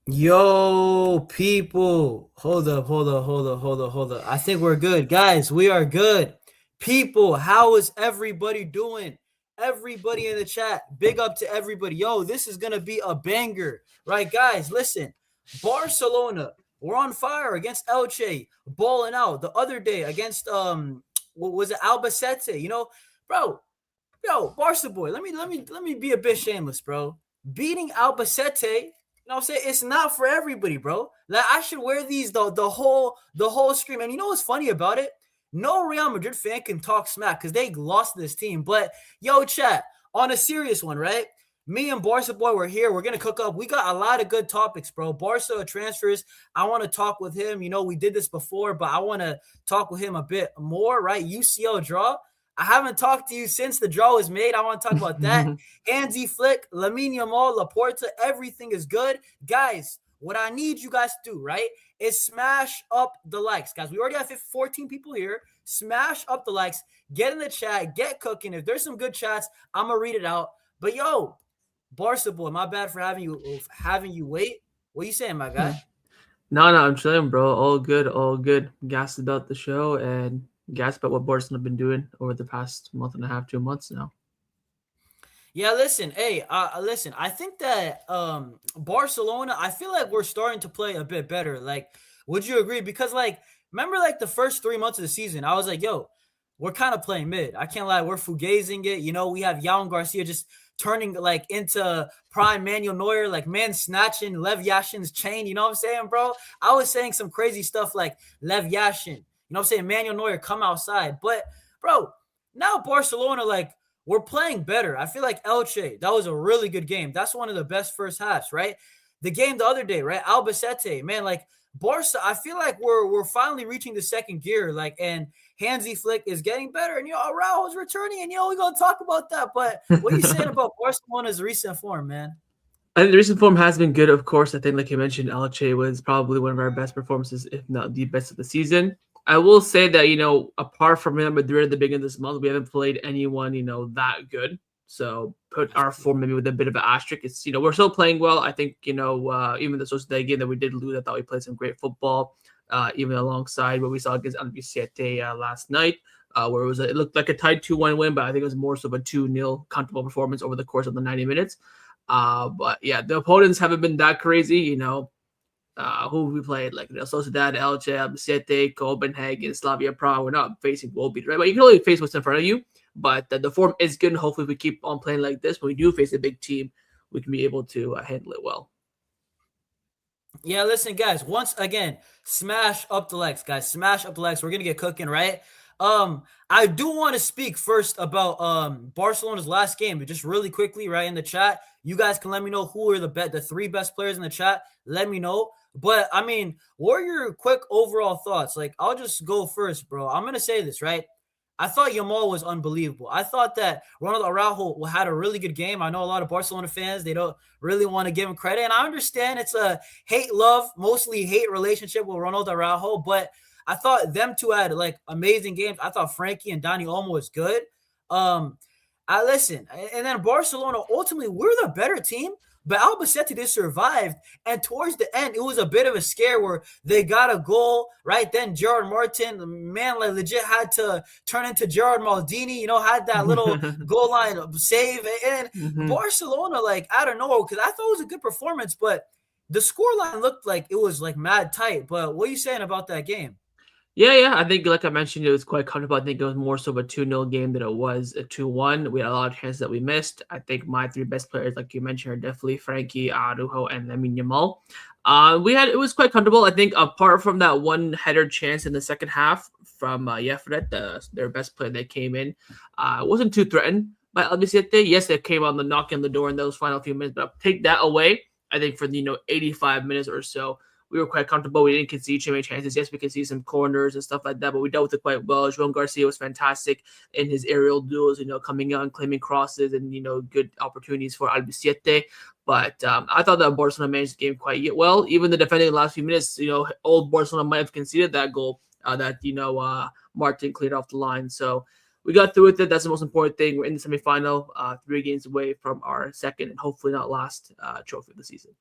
Yo, people. Hold up. I think we're good. Guys, we are good. People, how is everybody doing? Everybody in the chat, big up to everybody. Yo, this is going to be a banger. Right, guys, listen. Barcelona, we're on fire against Elche, balling out the other day against what was it, Albacete? Bro, Barca boy, let me be a bit shameless, bro. Beating Albacete, what I'm saying? It's not for everybody, bro. Like I should wear these the whole scream. And you know what's funny about it? No Real Madrid fan can talk smack because they lost this team. But yo, chat, on a serious one, right? Me and Barca boy, we're here. We're gonna cook up. We got a lot of good topics, bro. Barca transfers. I want to talk with him. We did this before, but I want to talk with him a bit more, right? UCL draw. I haven't talked to you since the draw was made. I want to talk about that. Hansi Flick, Lamine Yamal, Laporta, everything is good. Guys, what I need you guys to do, right, is smash up the likes. Guys, we already have 14 people here. Smash up the likes. Get in the chat. Get cooking. If there's some good chats, I'm going to read it out. But yo, Barca boy, my bad for having you wait. What you saying, my guy? No, I'm chilling, bro. All good, all good. Gassed about the show and gassed about what Barcelona have been doing over the past month and a half, 2 months now. Yeah, listen, hey, listen. I think that Barcelona. I feel like we're starting to play a bit better. Like, would you agree? Because remember, the first 3 months of the season, I was like, yo, we're kind of playing mid. I can't lie, we're fugazing it. We have Yaun Garcia just turning into prime Manuel Neuer, like man snatching Lev Yashin's chain. You know what I'm saying, bro? I was saying some crazy stuff like Lev Yashin. You know what I'm saying? Manuel Neuer come outside, but bro, now Barcelona we're playing better. I feel like Elche, that was a really good game. That's one of the best first halves, right? The game the other day, right? Albacete, man, Barca, I feel like we're finally reaching the second gear, and Hansi Flick is getting better, and Araujo's returning, and we're gonna talk about that. But what are you saying about Barcelona's recent form, man? I think the recent form has been good, of course. I think, like you mentioned, Alche was probably one of our best performances, if not the best of the season. I will say that, apart from Real Madrid at the beginning of this month, we haven't played anyone, that good. So put our form maybe with a bit of an asterisk. It's, we're still playing well. I think, even the Sociedad game that we did lose, I thought we played some great football, even alongside what we saw against Albacete last night. Where it looked like a tied 2-1 win, but I think it was more so of a 2-0 comfortable performance over the course of the 90 minutes. But yeah, the opponents haven't been that crazy. Who we played like Sociedad, Elche, Albacete, Copenhagen, Slavia Prague. We're not facing world beaters, right? But you can only face what's in front of you. But the form is good. And hopefully, if we keep on playing like this, when we do face a big team, we can be able to handle it well. Yeah, listen, guys. Once again, smash up the likes, guys. Smash up the likes. We're gonna get cooking, right? I do want to speak first about Barcelona's last game, but just really quickly, right in the chat. You guys can let me know who are the three best players in the chat. Let me know. But I mean, what are your quick overall thoughts? I'll just go first, bro. I'm gonna say this, right? I thought Yamal was unbelievable. I thought that Ronald Araujo had a really good game. I know a lot of Barcelona fans, they don't really want to give him credit. And I understand it's a hate-love, mostly hate relationship with Ronald Araujo, but I thought them two had amazing games. I thought Frankie and Dani Olmo was good. I listen, and then Barcelona, ultimately, we're the better team. But Albacete, they survived. And towards the end, it was a bit of a scare where they got a goal, right? Then Gerard Martin, man, legit had to turn into Gerard Maldini, had that little goal line save. And Mm-hmm. Barcelona, I don't know, because I thought it was a good performance, but the scoreline looked like it was mad tight. But what are you saying about that game? Yeah. I think, like I mentioned, it was quite comfortable. I think it was more so of a 2-0 game than it was a 2-1. We had a lot of chances that we missed. I think my three best players, like you mentioned, are definitely Frankie, Araujo, and Lamine Yamal. It was quite comfortable. I think apart from that one header chance in the second half from Jeffret, their best player that came in, wasn't too threatened by Albacete. Yes, it came on the knock on the door in those final few minutes, but I'll take that away. I think for the 85 minutes or so, we were quite comfortable. We didn't concede too many chances. Yes, we could see some corners and stuff like that, but we dealt with it quite well. Joan Garcia was fantastic in his aerial duels, coming out and claiming crosses and, good opportunities for Albacete. But I thought that Barcelona managed the game quite well. Even the defending in the last few minutes, old Barcelona might have conceded that goal that, Martin cleared off the line. So we got through with it. That's the most important thing. We're in the semifinal, 3 games away from our second and hopefully not last trophy of the season.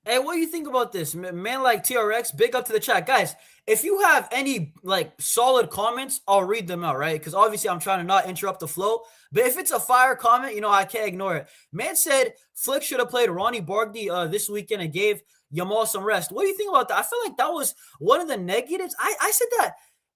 Hey, what do you think about this? Man like TRX, big up to the chat. Guys, if you have any like solid comments, I'll read them out, right? Because obviously I'm trying to not interrupt the flow. But if it's a fire comment, I can't ignore it. Man said Flick should have played Ronnie Barkley this weekend and gave Yamal some rest. What do you think about that? I feel like that was one of the negatives. I said that.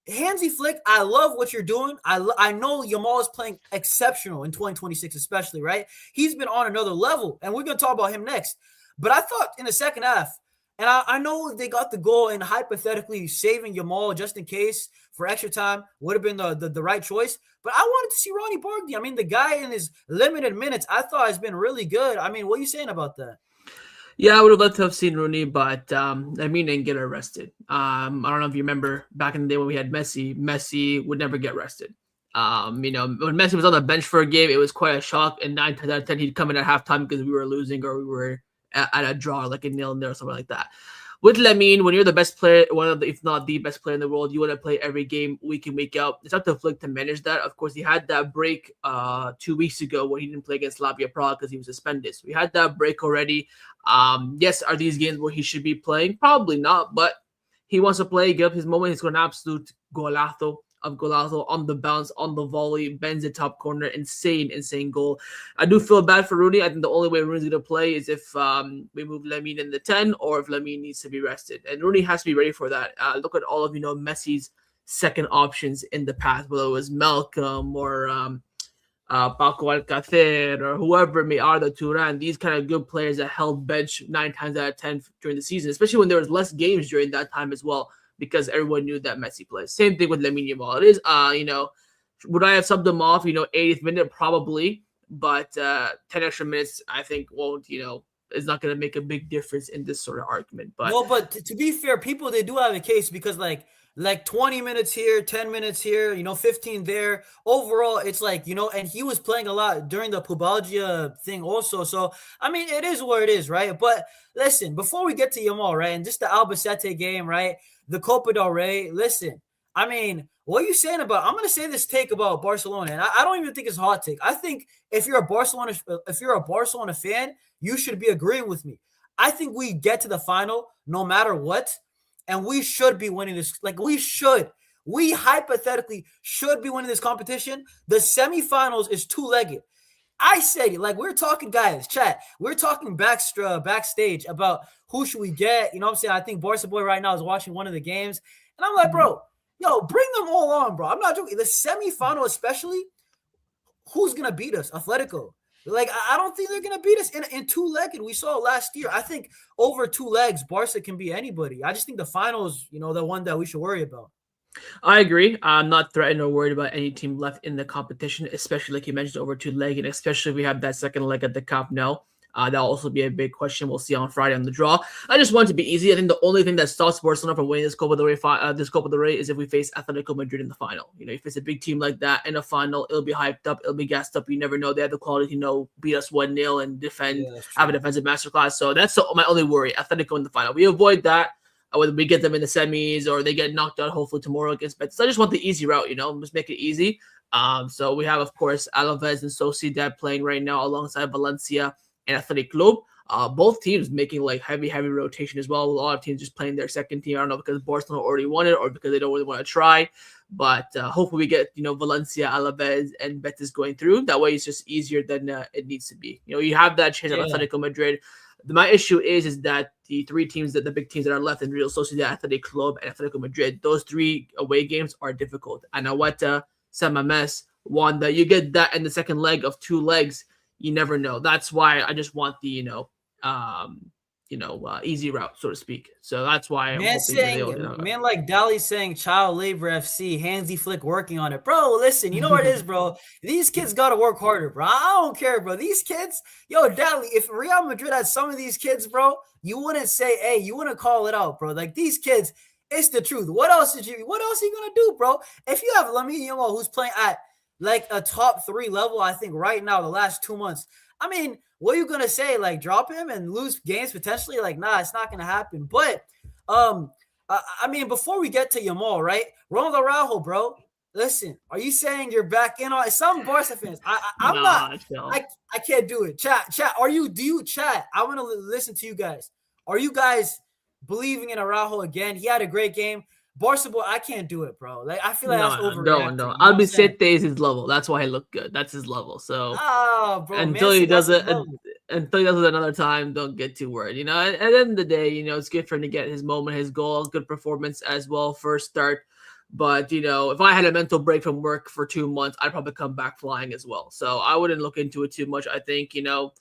Hansi Flick, I love what you're doing. I know Yamal is playing exceptional in 2026, especially, right? He's been on another level, and we're going to talk about him next. But I thought in the second half, and I know they got the goal and hypothetically saving Yamal just in case for extra time would have been the right choice. But I wanted to see Ronnie Barkley. I mean, the guy in his limited minutes, I thought has been really good. I mean, what are you saying about that? Yeah, I would have loved to have seen Rooney, but Lamine didn't get arrested. I don't know if you remember back in the day when we had Messi. Messi would never get arrested. When Messi was on the bench for a game, it was quite a shock. And 9 times out of 10, he'd come in at halftime because we were losing or we were at a draw, like a 0-0 or something like that. With Lamine, when you're the best player, one of the, if not the best player in the world, you want to play every game week in, week out. It's up to Flick to manage that. Of course, he had that break 2 weeks ago where he didn't play against Slavia Prague because he was suspended. So we had that break already. Yes, are these games where he should be playing? Probably not, but he wants to play, give up his moment. He's got an absolute golazo on the bounce, on the volley, bends the top corner, insane goal. I do feel bad for Rooney. I think the only way Rooney's going to play is if we move Lamine in the 10 or if Lamine needs to be rested. And Rooney has to be ready for that. Look at all of, Messi's second options in the past, whether it was Malcolm or Paco Alcacer or whoever may are the Turan, these kind of good players that held bench 9 times out of 10 during the season, especially when there was less games during that time as well, because everyone knew that Messi plays. Same thing with Lamine Yamal. It is, would I have subbed him off, 80th minute? Probably, but 10 extra minutes, I think, won't, is not going to make a big difference in this sort of argument. But no, but to be fair, people, they do have a case because like 20 minutes here, 10 minutes here, 15 there. Overall, it's like, and he was playing a lot during the pubalgia thing also. So, I mean, it is what it is, right? But listen, before we get to Yamal, right, and just the Albacete game, right, the Copa del Rey, listen, I mean, what are you saying about, I'm going to say this take about Barcelona, and I don't even think it's a hot take. I think if you're a Barcelona fan, you should be agreeing with me. I think we get to the final no matter what. And we should be winning this. Like, we should. We hypothetically should be winning this competition. The semifinals is two-legged. I said it. Like, we're talking, guys, chat. We're talking backstage about who should we get. You know what I'm saying? I think Barca Boy right now is watching one of the games. And I'm like, bro, bring them all on, bro. I'm not joking. The semifinal especially, who's going to beat us? Atletico. Like, I don't think they're going to beat us in two-legged. We saw last year. I think over 2 legs, Barca can beat anybody. I just think the finals, the one that we should worry about. I agree. I'm not threatened or worried about any team left in the competition, especially like you mentioned, over 2 leg, and especially if we have that second leg at the Camp Nou. That'll also be a big question. We'll see on Friday on the draw. I just want it to be easy. I think the only thing that stops Barcelona from winning this Copa del Rey, is if we face Atletico Madrid in the final. You face a big team like that in a final, it'll be hyped up, it'll be gassed up. You never know. They have the quality to beat us 1-0 and defend, have a defensive masterclass. So that's my only worry. Atletico in the final. We avoid that. Whether we get them in the semis or they get knocked out hopefully tomorrow against Betis. I just want the easy route, just make it easy. So we have, of course, Alaves and Sociedad playing right now alongside Valencia and Athletic Club. Both teams making like heavy rotation as well. A lot of teams just playing their second team. I don't know because Barcelona already won it or because they don't really want to try. But hopefully we get Valencia, Alaves, and Betis going through. That way it's just easier than it needs to be. You have that chance at Atletico Madrid. My issue is that the 3 teams, the big teams that are left in Real Sociedad, Athletic Club, and Atletico Madrid, those 3 away games are difficult. Anahueta, San Mamés, Wanda, you get that in the second leg of 2 legs. You never know. That's why I just want the easy route, so to speak. So that's why I'm hoping man like Dali saying child labor FC, Hansi Flick working on it. Bro, listen, you know what it is, bro? These kids got to work harder, bro. I don't care, bro. These kids, Dali, if Real Madrid had some of these kids, bro, you wouldn't say, hey, you wouldn't call it out, bro. Like, these kids, it's the truth. What else are you going to do, bro? If you have Lamine Yamal who's playing at like a top 3 level, I think right now, the last 2 months, I mean, what are you going to say? Like, drop him and lose games potentially? Like, nah, it's not going to happen. But, I mean, before we get to Yamal, right? Ronald Araujo, bro. Listen, are you saying you're back in on some Barca fans? I'm not. I can't do it. Chat. Do you chat? I want to listen to you guys. Are you guys believing in Araujo again? He had a great game. Barca boy, I can't do it, bro. Like I feel like that's overreacting. No. You know what I'm saying? Albacete is his level. That's why he looked good. That's his level. So Ah, bro, man until he said that's does his it, level. until he does it another time, don't get too worried. You know, at the end of the day, you know, it's good for him to get his moment, his goal, good performance as well, first start. But you know, if I had a mental break from work for 2 months, I'd probably come back flying as well. So I wouldn't look into it too much. I think, you know,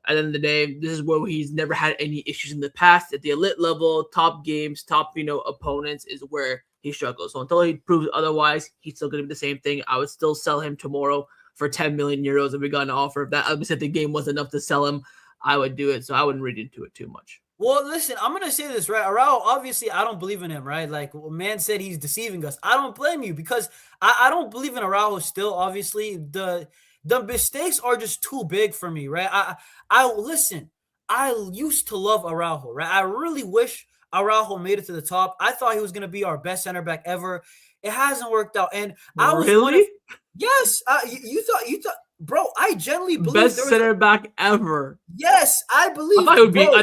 at the end of the day, this is where he's never had any issues in the past. At the elite level, top games, top, you know, opponents is where he struggles. So until he proves otherwise, he's still going to be the same thing. I would still sell him tomorrow for 10 million euros if we got an offer. If that the game was enough to sell him, I would do it. So I wouldn't read into it too much. Well, listen, I'm gonna say this, right? Araujo, obviously, I don't believe in him, right? Like, man said he's deceiving us. I don't blame you because I don't believe in Araujo still. Obviously, the mistakes are just too big for me, right? I listen. I used to love Araujo, right? I really wish Araujo made it to the top. I thought he was gonna be our best center back ever. It hasn't worked out, and I was one of Really? yes. You thought, bro. I genuinely believe Best center back ever. yes. I I believe, thought he would be. bro.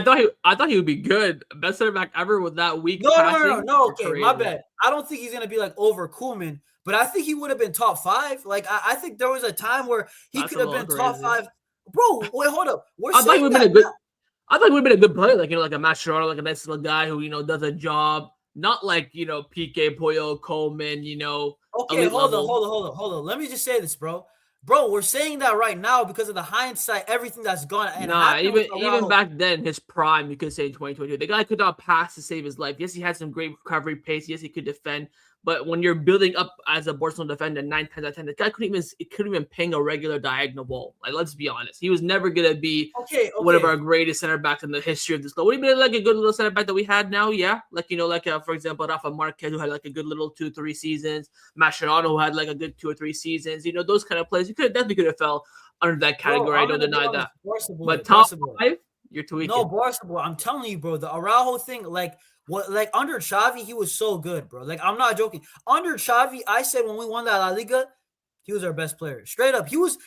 I thought he would be good. Best center back ever with that weak No, no, no, passing. no, no. You're Okay, my crazy. bad. I don't think he's gonna be like over Koeman, but I think he would have been top five. Like I think there was a time where he That's could a have little been top crazy. five. Bro, wait, hold up. We're I thought he saying would have that been a good. now. I thought he would have been a good player, like, you know, like a Mascherano, like a nice little guy who, you know, does a job. Not like, you know, PK, Poyo, Coleman, you know, Okay, elite level. hold on. Let me just say this, bro. Bro, we're saying that right now because of the hindsight, everything that's gone and Nah, happened with even Araujo. back then, his prime, you could say in 2022, the guy could not pass to save his life. Yes, he had some great recovery pace. Yes, he could defend. But when you're building up as a Barcelona defender, 9 times out of 10, the guy couldn't even ping a regular diagonal ball. Like, let's be honest, he was never gonna be Okay, one of okay. our greatest center backs in the history of this league. Would he be like a good little center back that we had now? Yeah, like, you know, like for example, Rafa Marquez, who had like a good little 2-3 seasons. Mascherano, who had like a good 2 or 3 seasons. You know, those kind of players. You definitely could have fell under that Bro, category. I I'm don't gonna be deny honest. that. Barca boy, But top Barca boy. five, you're No, tweaking. Barca boy. I'm telling you, bro. The Araujo thing, like what, like under Xavi, he was so good, bro. Like I'm not joking. Under Xavi, I said when we won that La Liga, he was our best player. Straight up, he was.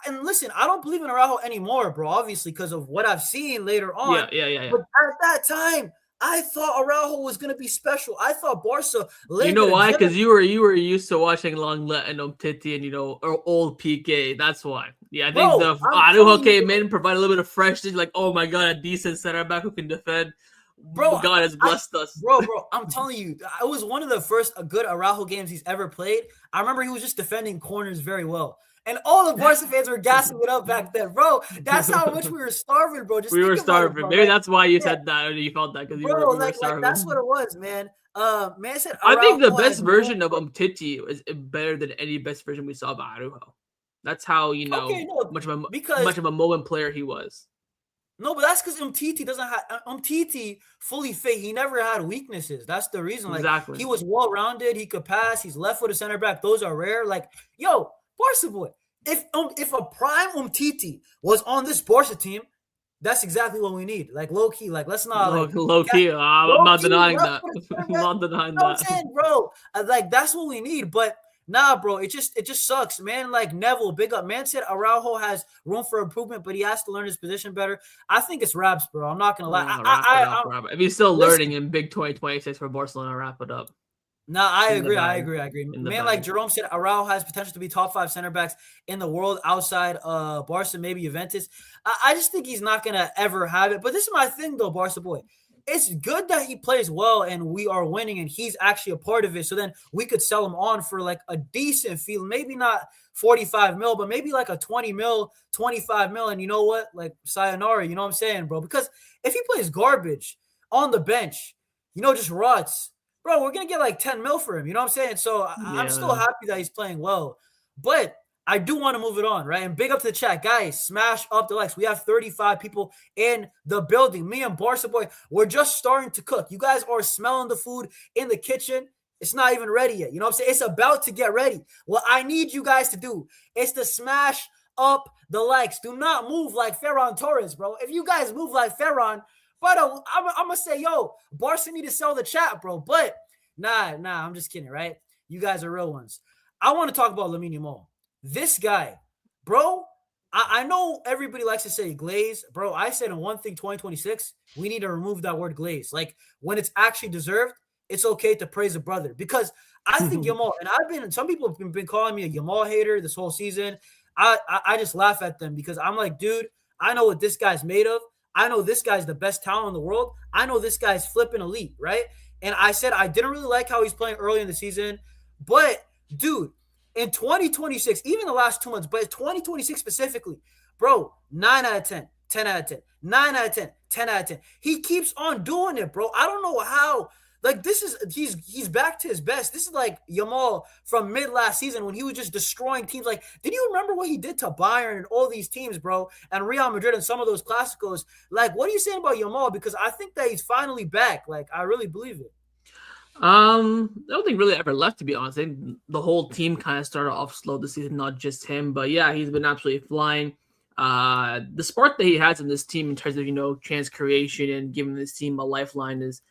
And listen, I don't believe in Araujo anymore, bro. Obviously, because of what I've seen later on. Yeah. But at that time, I thought Araujo was gonna be special. I thought Barca You laid know the why? gym. Because you were used to watching Longlet and Titi and, you know, or old PK. That's why. Yeah, I think Bro, the I'm Arujo telling you, came in, provide a little bit of freshness. Like, oh my god, a decent center back who can defend. bro. God has I, blessed us. bro, I'm telling you, it was one of the first good Araujo games he's ever played. I remember he was just defending corners very well. And all the Barca fans were gassing it up back then, bro. That's how much we were starving, bro. Just We were think about it, starving. bro. Maybe Like, that's why you yeah, said that, or you felt that because bro, we were like that's what starving. it was, man. Man said I think the Araujo best has no. version of Titi is better than any best version we saw of Arujo. That's how, you know, Okay, no, much because of a moment player he was. no, but that's because Umtiti doesn't have Umtiti fully fit. He never had weaknesses. That's the reason. Like Exactly. he was well rounded. He could pass. He's left footed center back. Those are rare. Like yo, Barca boy. If a prime Umtiti was on this Barca team, that's exactly what we need. Like low key. Like let's not Low key. I'm low not key denying left that. footed center I'm back. not You denying know what I'm that. saying, bro? Like that's what we need. But nah, bro, it just sucks, man. Like Neville, big up. Man said Araujo has room for improvement, but he has to learn his position better. I think it's Raps, bro. I'm not gonna lie. Wrap it up. If he's still learning Listen. in big 2026 for Barcelona, wrap it up. No, I In the agree. I bag. agree. I agree. In the Man, like bag. Jerome said, Araujo has potential to be top 5 center backs in the world outside Barca, maybe Juventus. I just think he's not gonna ever have it. But this is my thing, though, Barca boy. It's good that he plays well and we are winning and he's actually a part of it. So then we could sell him on for like a decent fee, maybe not 45 mil, but maybe like a 20 mil, 25 mil. And you know what? Like sayonara, you know what I'm saying, bro? Because if he plays garbage on the bench, you know, just rots, bro, we're going to get like 10 mil for him. You know what I'm saying? So I'm still Yeah. happy that he's playing well. But I do want to move it on, right? And big up to the chat. Guys, smash up the likes. We have 35 people in the building. Me and Barca boy, we're just starting to cook. You guys are smelling the food in the kitchen. It's not even ready yet. You know what I'm saying? It's about to get ready. What I need you guys to do is to smash up the likes. Do not move like Ferran Torres, bro. If you guys move like Ferran, but I'm going to say, yo, Barca need to sell the chat, bro. But nah, I'm just kidding, right? You guys are real ones. I want to talk about Lamine Yamal. This guy, bro, I know everybody likes to say glaze, bro. I said in one thing, 2026, we need to remove that word glaze. Like when it's actually deserved, it's okay to praise a brother because I think Yamal, and some people have been calling me a Yamal hater this whole season. I just laugh at them because I'm like, dude, I know what this guy's made of. I know this guy's the best talent in the world. I know this guy's flipping elite, right? And I said I didn't really like how he's playing early in the season, but dude, in 2026, even the last 2 months, but 2026 specifically, bro, 9 out of 10, 10 out of 10, 9 out of 10, 10 out of 10. He keeps on doing it, bro. I don't know how. Like this is he's back to his best. This is like Yamal from mid last season when he was just destroying teams. Like, did you remember what he did to Bayern and all these teams, bro? And Real Madrid and some of those Clásicos. Like, what are you saying about Yamal? Because I think that he's finally back. Like, I really believe it. I don't think really ever left, to be honest. I think the whole team kind of started off slow this season, not just him. But yeah, he's been absolutely flying. The spark that he has in this team in terms of chance creation and giving this team a lifeline is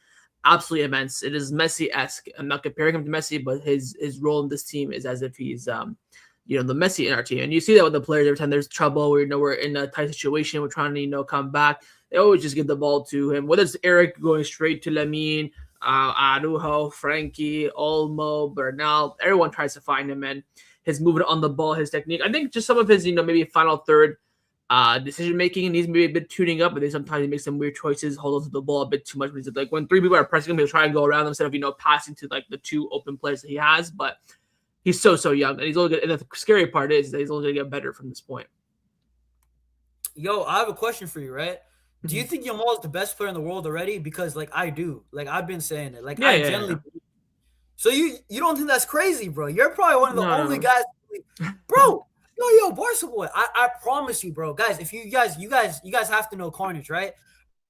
absolutely immense. It is Messi-esque. I'm not comparing him to Messi, but his role in this team is as if he's the Messi in our team. And you see that with the players every time there's trouble, we're in a tight situation, we're trying to come back. They always just give the ball to him. Whether it's Eric going straight to Lamine, Araujo, Frankie, Olmo, Bernal, everyone tries to find him, and his movement on the ball, his technique. I think just some of his, maybe final third decision making needs maybe a bit tuning up, but then sometimes he makes some weird choices, hold on to the ball a bit too much. Like when three people are pressing him, he'll try and go around them instead of passing to like the two open players that he has. But he's so young, and he's only good. And the scary part is that he's only gonna get better from this point. Yo, I have a question for you, right? Do you think Yamal is the best player in the world already? Because I do. Like I've been saying it. Like I generally. Yeah. So you don't think that's crazy, bro? You're probably one of the only guys, bro. Yo, Barca boy. I promise you, bro. Guys, if you guys have to know Carnage, right?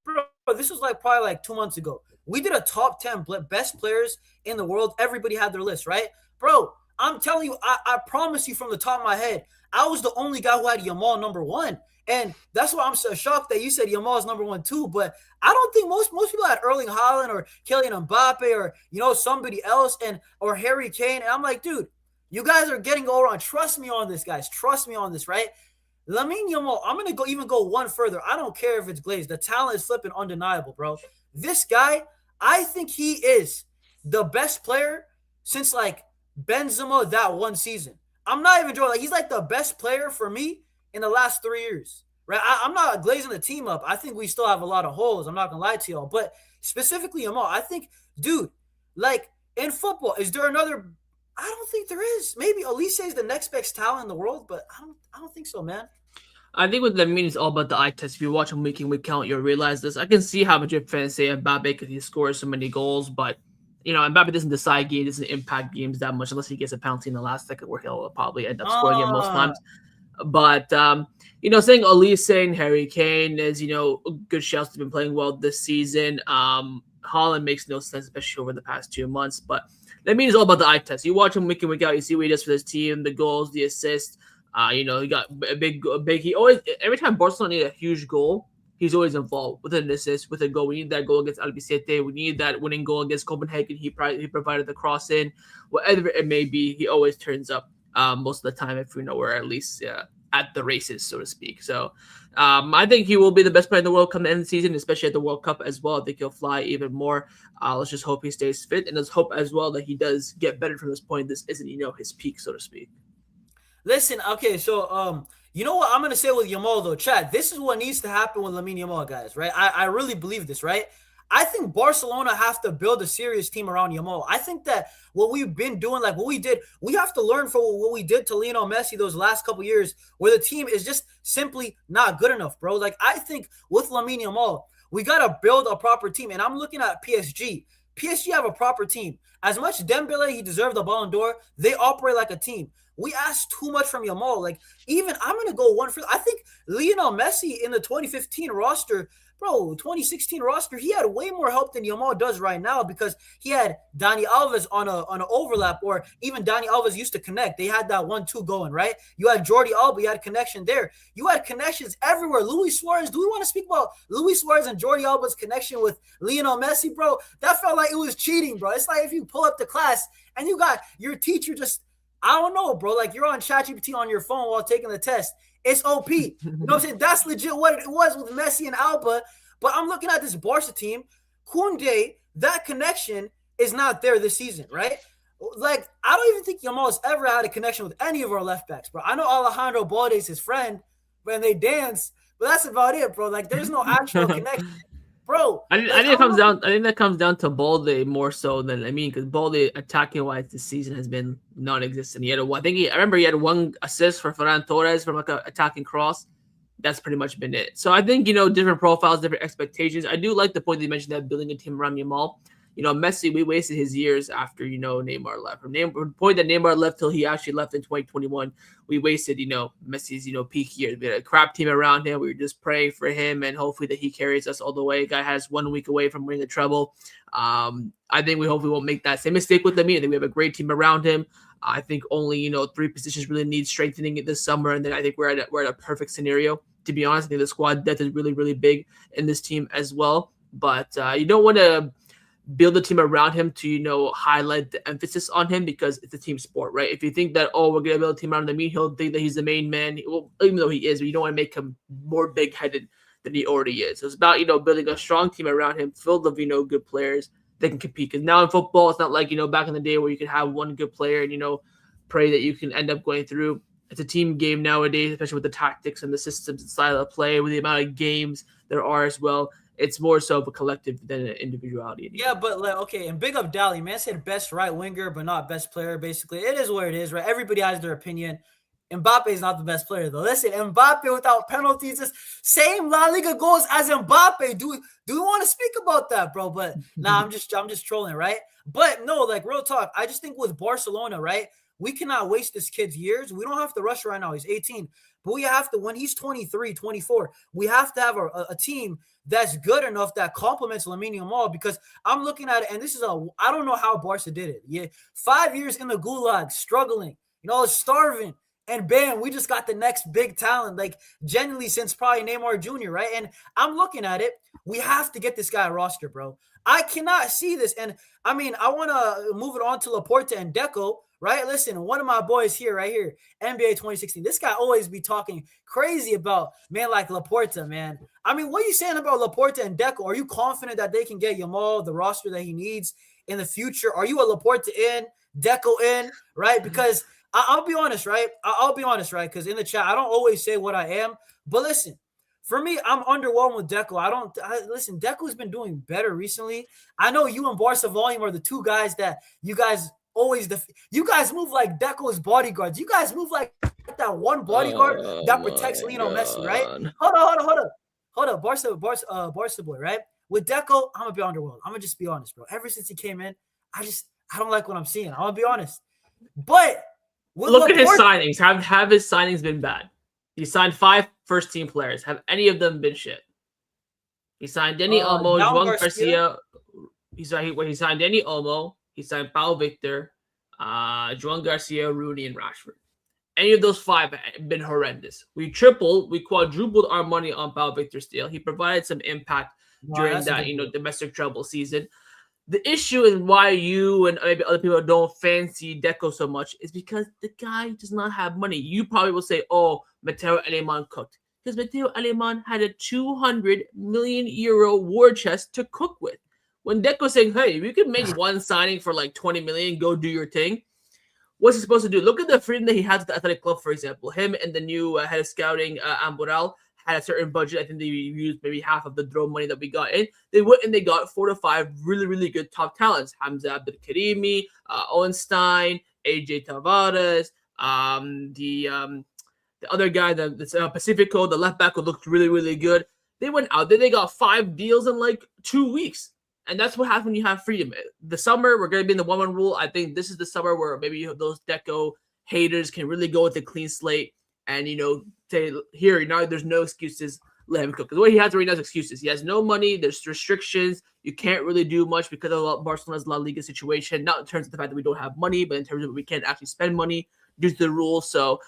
Bro, this was probably 2 months ago. We did a top 10 best players in the world. Everybody had their list, right? Bro, I'm telling you, I promise you from the top of my head, I was the only guy who had Yamal number 1. And that's why I'm so shocked that you said Yamal is number 1 too. But I don't think most people had Erling Haaland or Kylian Mbappe or somebody else or Harry Kane. And I'm like, dude, you guys are getting all wrong. Trust me on this, guys. Trust me on this, right? Lamine Yamal, I'm gonna go one further. I don't care if it's glazed. The talent is flipping undeniable, bro. This guy, I think he is the best player since Benzema that one season. I'm not even joking. He's the best player for me in the last 3 years, right? I'm not glazing the team up. I think we still have a lot of holes. I'm not going to lie to y'all. But specifically Yamal, I think, dude, in football, is there another – I don't think there is. Maybe Elise is the next best talent in the world, but I don't think so, man. I think what that means is all about the eye test. If you watch him week in, week out, you'll realize this. I can see how Madrid fans say Mbappe because he scores so many goals, but Mbappe doesn't decide games, doesn't impact games that much unless he gets a penalty in the last second where he'll probably end up scoring it most times. But, saying Elise, saying Harry Kane is, good shouts have been playing well this season. Haaland makes no sense, especially over the past 2 months. But that means it's all about the eye test. You watch him week in, week out. You see what he does for his team, the goals, the assists. He got a big. He always, every time Barcelona need a huge goal, he's always involved with an assist, with a goal. We need that goal against Albacete. We need that winning goal against Copenhagen. He provided the cross in. Whatever it may be, he always turns up. Most of the time, if we're at least at the races, so to speak. So I think he will be the best player in the world come the end of the season, especially at the World Cup as well. I think he'll fly even more. Let's just hope he stays fit, and let's hope as well that he does get better from this point. This isn't, his peak, so to speak. Listen, okay, so you know what I'm going to say with Yamal, though, Chad? This is what needs to happen with Lamine Yamal, guys, right? I really believe this, right? I think Barcelona have to build a serious team around Yamal. I think that what we've been doing, what we did, we have to learn from what we did to Lionel Messi those last couple years where the team is just simply not good enough, bro. I think with Lamine Yamal, we got to build a proper team. And I'm looking at PSG. PSG have a proper team. As much Dembele, he deserved the Ballon d'Or, they operate like a team. We asked too much from Yamal. Even I'm going to go one for – I think Lionel Messi in the 2015 roster – bro, 2016 roster, he had way more help than Yamal does right now because he had Dani Alves on an overlap, or even Dani Alves used to connect. They had that 1-2 going, right? You had Jordi Alba, you had connection there. You had connections everywhere. Luis Suarez, do we want to speak about Luis Suarez and Jordi Alba's connection with Lionel Messi, bro? That felt like it was cheating, bro. It's like if you pull up the class and you got your teacher just, I don't know, bro, you're on ChatGPT on your phone while taking the test, It's OP. You know what I'm saying? That's legit what it was with Messi and Alba. But I'm looking at this Barca team. Koundé, that connection is not there this season, right? Like, I don't even think Yamal has ever had a connection with any of our left backs, bro. I know Alejandro Balde is his friend when they dance, but that's about it, bro. Like, there's no actual connection, bro. I Like, think it comes down. I think that comes down to Balde more so than because Balde attacking wise this season has been non-existent. He had I remember he had one assist for Ferran Torres from like a attacking cross. That's pretty much been it. So I think different profiles, different expectations. I do like the point that you mentioned that building a team around Yamal. Messi, we wasted his years after Neymar left. From the point that Neymar left till he actually left in 2021, we wasted Messi's peak years. We had a crap team around him. We were just praying for him and hopefully that he carries us all the way. Guy has 1 week away from winning the treble. I think we hopefully won't make that same mistake with Lamine. I think we have a great team around him. I think only 3 positions really need strengthening this summer, and then I think we're at a perfect scenario. To be honest, I think the squad depth is really really big in this team as well. But you don't want to build a team around him to highlight the emphasis on him because it's a team sport, right? If you think that we're gonna build a team around Lamine, he'll think that he's the main man. Well, even though he is, but you don't want to make him more big headed than he already is. So it's about building a strong team around him, filled of good players that can compete. Because now in football, it's not like back in the day where you could have one good player and pray that you can end up going through. It's a team game nowadays, especially with the tactics and the systems and style of play, with the amount of games there are as well. It's more so of a collective than an individuality anymore. yeah, but like, okay, and big up Dally, man. Said best right winger, but not best player. Basically, it is what it is, right? Everybody has their opinion. Mbappe is not the best player though. Listen, Mbappe without penalties is same La Liga goals as Mbappe. Do you want to speak about that, bro? But nah, I'm just trolling, right? But no, like real talk. I just think with Barcelona, right? We cannot waste this kid's years. We don't have to rush right now. He's 18. But we have to, when he's 23, 24, we have to have a team that's good enough that complements Lamine Yamal, because I'm looking at it, and I don't know how Barca did it. Yeah, 5 years in the gulag, struggling, starving. And bam, we just got the next big talent, like genuinely since probably Neymar Jr., right? And I'm looking at it. We have to get this guy a roster, bro. I cannot see this. And I mean, I want to move it on to Laporta and Deco, right? Listen, one of my boys here, right here, NBA 2016. This guy always be talking crazy about man like Laporta, man. I mean, what are you saying about Laporta and Deco? Are you confident that they can get Yamal the roster that he needs in the future? Are you a Laporta in, Deco in, right? Because I'll be honest, right? I'll be honest, right? Because in the chat, I don't always say what I am. But listen, for me, I'm underwhelmed with Deco. Listen, Deco's been doing better recently. I know you and Barca Volume are the two guys that you guys always you guys move like Deco's bodyguards. You guys move like that one bodyguard that protects Lionel Messi, right? Hold up, Barca boy, right? With Deco, I'm gonna be underwhelmed. I'm gonna just be honest, bro. Ever since he came in, I don't like what I'm seeing. I'm gonna be honest. But look at his signings. Have his signings been bad? He signed 5 first-team players. Have any of them been shit? He signed Denny Olmo, Joan Garcia. He signed Denny Olmo. He signed Pau Victor, Joan Garcia, Rooney, and Rashford. Any of those 5 have been horrendous. We quadrupled our money on Pau Victor's deal. He provided some impact during that domestic trouble season. The issue is why you and maybe other people don't fancy Deco so much is because the guy does not have money. You probably will say, oh, Matteo Aleman cooked. Because Matteo Aleman had a 200 million euro war chest to cook with. When Deco's saying, hey, we could make one signing for like 20 million, go do your thing. What's he supposed to do? Look at the freedom that he has at the athletic club, for example. Him and the new head of scouting, Amboral, had a certain budget. I think they used maybe half of the draw money that we got in. They went and they got 4 to 5 really, really good top talents. Hamza Abdelkarimi, Owenstein, AJ Tavares, the other guy, the Pacifico, the left back who looked really, really good. They went out there. They got 5 deals in like 2 weeks. And that's what happens when you have freedom. The summer, we're going to be in the 1-1 rule. I think this is the summer where maybe those Deco haters can really go with a clean slate and, say, here, there's no excuses. Let him cook. Because the way he has right now is excuses. He has no money. There's restrictions. You can't really do much because of Barcelona's La Liga situation. Not in terms of the fact that we don't have money, but in terms of we can't actually spend money due to the rules. So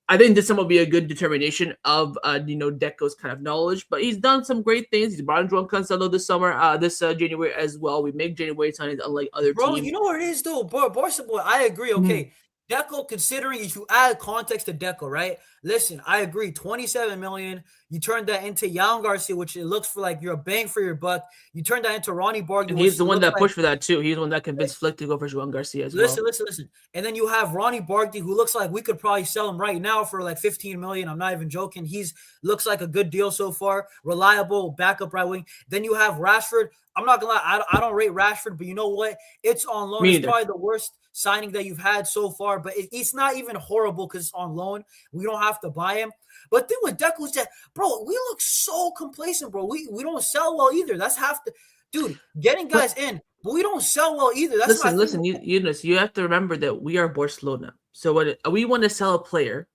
I think this one will be a good determination of Deco's kind of knowledge. But he's done some great things. He's brought in João Cancelo this summer, this January as well. We make January signings unlike other teams. Bro, you know what it is though, Barca boy. I agree. Okay, Deco, considering if you add context to Deco, right? Listen, I agree. 27 million. You turn that into Jan Garcia, which it looks for like you're a bang for your buck. You turn that into Ronnie Barkley, And he's which the one looks that like pushed for that too. He's the one that convinced Flick to go for Joan Garcia as listen, well. listen. And then you have Ronnie Barkley, who looks like we could probably sell him right now for like 15 million. I'm not even joking. He's looks like a good deal so far. Reliable backup right wing. Then you have Rashford. I'm not gonna lie, I don't rate Rashford, but you know what? It's on loan. Me It's neither. probably the worst signing that you've had so far, but it's not even horrible because it's on loan. We don't have to buy him. But then with Deco, that bro, we look so complacent, bro. We don't sell well either. That's half the dude getting guys in. But we don't sell well either. That's my thing. Listen, you have to remember that we are Barcelona. So when we want to sell a player,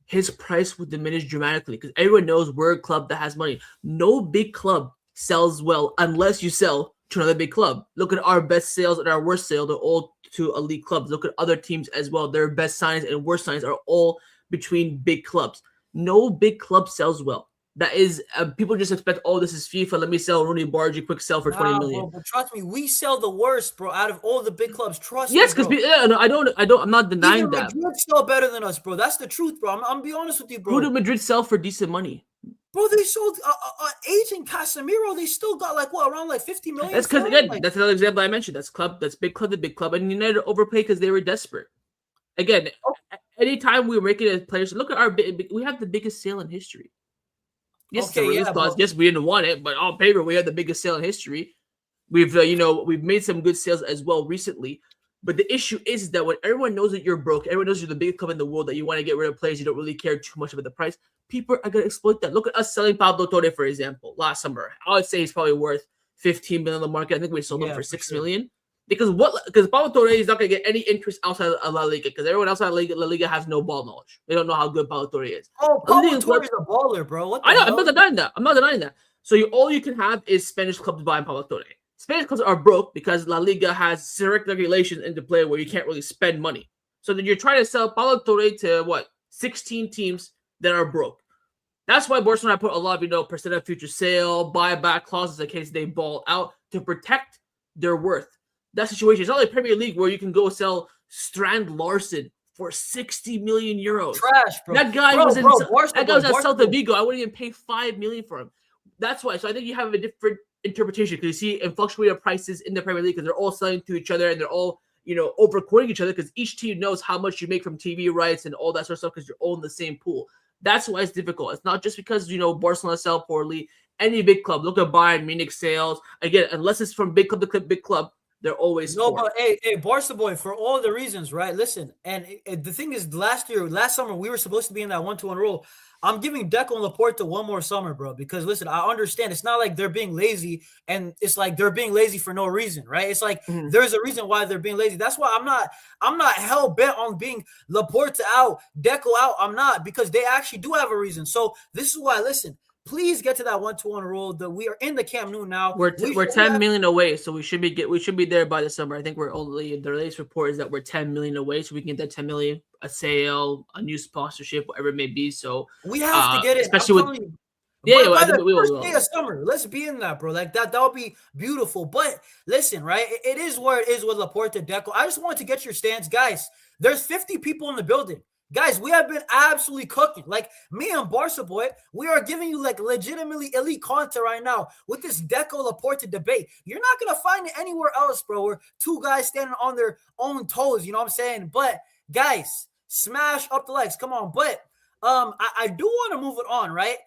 his price would diminish dramatically because everyone knows we're a club that has money. No big club sells well unless you sell to another big club. Look at our best sales and our worst sales. They're all to elite clubs. Look at other teams as well. Their best signs and worst signs are all between big clubs. No big club sells well. That is, people just expect, oh, this is FIFA. Let me sell Rooney Bargy, quick sell for 20 million. Bro, but trust me, we sell the worst, bro, out of all the big clubs. Trust Yes, me, because bro. I'm not denying Even that. Madrid sell better than us, bro. That's the truth, bro. I'm be honest with you, bro. Who did Madrid sell for decent money? Bro, they sold aging Casemiro. They still got like what around like 50 million. That's because again, that's another example I mentioned. That's big club to big club, and United overpaid because they were desperate. Again, anytime we were making players, look at our we have the biggest sale in history. Yes, okay, it's a clause. Yes, we didn't want it, but on paper we had the biggest sale in history. We've we've made some good sales as well recently. But the issue is that when everyone knows that you're broke, everyone knows you're the biggest club in the world, that you want to get rid of players, you don't really care too much about the price, people are going to exploit that. Look at us selling Pablo Torre, for example, last summer. I would say he's probably worth 15 million on the market. I think we sold him for 6 million. Because Pablo Torre is not going to get any interest outside of La Liga because everyone outside of La Liga has no ball knowledge. They don't know how good Pablo Torre is. Oh, Pablo Torre is a baller, bro. I know. I'm not denying that. So all you can have is Spanish clubs buying Pablo Torre. Spanish clubs are broke because La Liga has strict regulations into play where you can't really spend money. So then you're trying to sell Pablo Torre to 16 teams that are broke. That's why Barcelona put a lot of percent of future sale, buyback clauses in case they ball out to protect their worth. That situation is not like Premier League where you can go sell Strand Larson for 60 million euros. Trash, bro. That guy was at Celta Vigo. I wouldn't even pay 5 million for him. That's why. So I think you have a different interpretation because you see in fluctuating prices in the Premier League because they're all selling to each other and they're all overquoting each other because each team knows how much you make from TV rights and all that sort of stuff because you're all in the same pool. That's why it's difficult. It's not just because Barcelona sell poorly. Any big club, look at Bayern Munich sales again, unless it's from big club to big club, they're always no. But hey, Barca boy, for all the reasons, right? Listen, and the thing is, last summer we were supposed to be in that 1-2-1 rule. I'm giving Deco and Laporta one more summer, bro, because listen, I understand it's not like they're being lazy and it's like they're being lazy for no reason, right? It's like there's a reason why they're being lazy. That's why I'm not hell bent on being Laporta out, Deco out. I'm not, because they actually do have a reason. So this is why, listen, please get to that 1-2-1 rule. That we are in the Camp Nou now. We're 10 million away, so we should be there by the summer. I think we're only the latest report is that we're 10 million away, so we can get that 10 million, a sale, a new sponsorship, whatever it may be. So we have to get it, especially with by the first day of summer. Let's be in that, bro. Like that would be beautiful. But listen, right? It is where it is with Laporta, Deco. I just want to get your stance, guys. There's 50 people in the building. Guys, we have been absolutely cooking. Like me and Barca boy, we are giving you like legitimately elite content right now with this Deco Laporta debate. You're not gonna find it anywhere else, bro. We're two guys standing on their own toes. You know what I'm saying? But guys, smash up the likes. Come on. But I do want to move it on, right?